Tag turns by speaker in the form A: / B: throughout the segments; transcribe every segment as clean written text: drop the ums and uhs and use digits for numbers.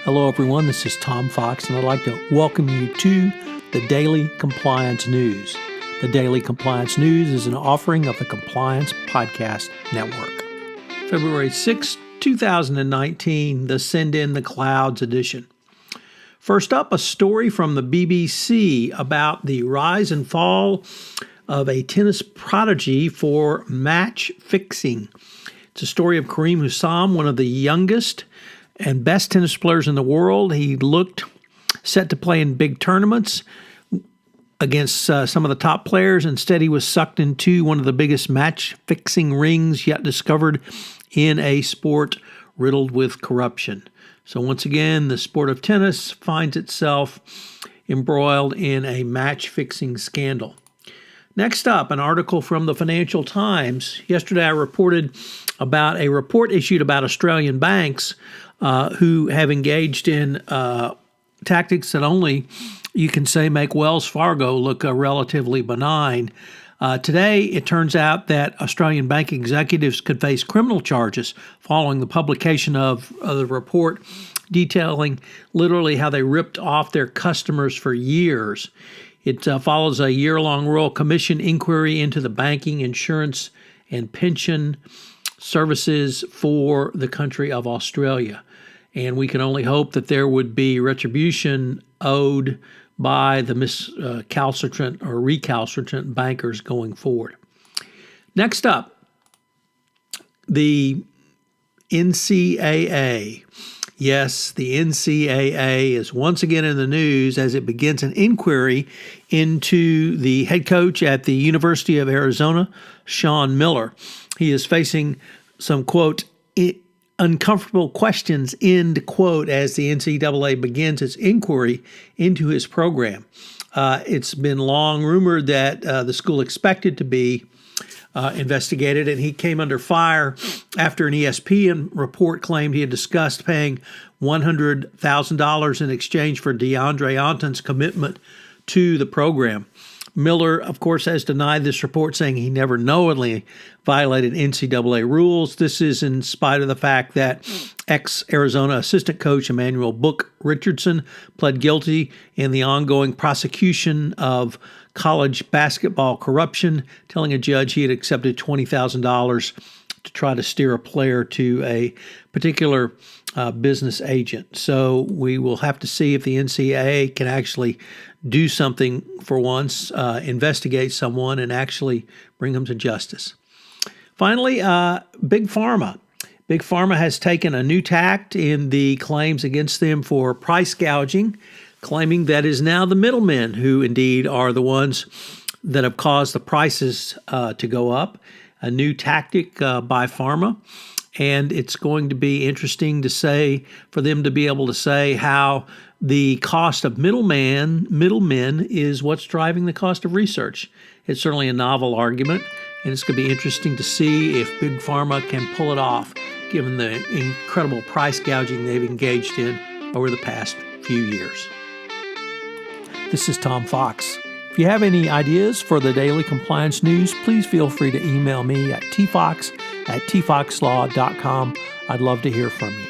A: Hello, everyone. This is Tom Fox, and I'd like to welcome you to the Daily Compliance News. The Daily Compliance News is an offering of the Compliance Podcast Network. February 6, 2019, the Send in the Clouds edition. First up, a story from the BBC about the rise and fall of a tennis prodigy for match fixing. It's a story of Kareem Hussam, one of the youngest and best tennis players in the world. He looked set to play in big tournaments against some of the top players. Instead, he was sucked into one of the biggest match-fixing rings yet discovered in a sport riddled with corruption. So once again, the sport of tennis finds itself embroiled in a match-fixing scandal. Next up, an article from the Financial Times. Yesterday, I reported about a report issued about Australian banks who have engaged in tactics that only, you can say, make Wells Fargo look relatively benign. Today, it turns out that Australian bank executives could face criminal charges following the publication of the report detailing literally how they ripped off their customers for years. It follows a year-long Royal Commission inquiry into the banking, insurance, and pension services for the country of Australia. And we can only hope that there would be retribution owed by the recalcitrant bankers going forward. Next up, the NCAA. Yes, the NCAA is once again in the news as it begins an inquiry into the head coach at the University of Arizona, Sean Miller. He is facing some, quote, uncomfortable questions, end quote, as the NCAA begins its inquiry into his program. It's been long rumored that the school expected to be investigated, and he came under fire after an ESPN report claimed he had discussed paying $100,000 in exchange for DeAndre Ayton's commitment to the program. Miller, of course, has denied this report, saying he never knowingly violated NCAA rules. This is in spite of the fact that ex-Arizona assistant coach Emmanuel Book Richardson pled guilty in the ongoing prosecution of college basketball corruption, telling a judge he had accepted $20,000 to try to steer a player to a particular business agent. So we will have to see if the NCAA can actually do something for once, investigate someone, and actually bring them to justice. Finally, Big Pharma. Big Pharma has taken a new tact in the claims against them for price gouging, claiming that it is now the middlemen who indeed are the ones that have caused the prices to go up. A new tactic by Pharma. And it's going to be interesting to say, for them to be able to say how the cost of middlemen is what's driving the cost of research. It's certainly a novel argument, and it's going to be interesting to see if Big Pharma can pull it off, given the incredible price gouging they've engaged in over the past few years. This is Tom Fox. If you have any ideas for the Daily Compliance News, please feel free to email me at tfox@tfoxlaw.com. I'd love to hear from you.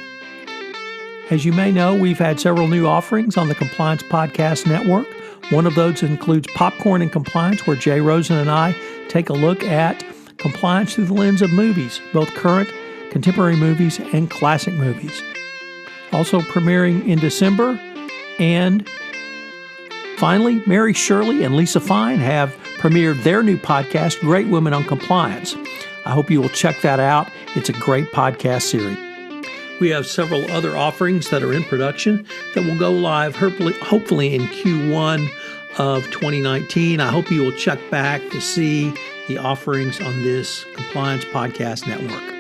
A: As you may know, we've had several new offerings on the Compliance Podcast Network. One of those includes Popcorn and Compliance, where Jay Rosen and I take a look at compliance through the lens of movies, both current, contemporary movies, and classic movies. Also premiering in December. And finally, Mary Shirley and Lisa Fine have premiered their new podcast, Great Women on Compliance. I hope you will check that out. It's a great podcast series. We have several other offerings that are in production that will go live hopefully in Q1 of 2019. I hope you will check back to see the offerings on this Compliance Podcast Network.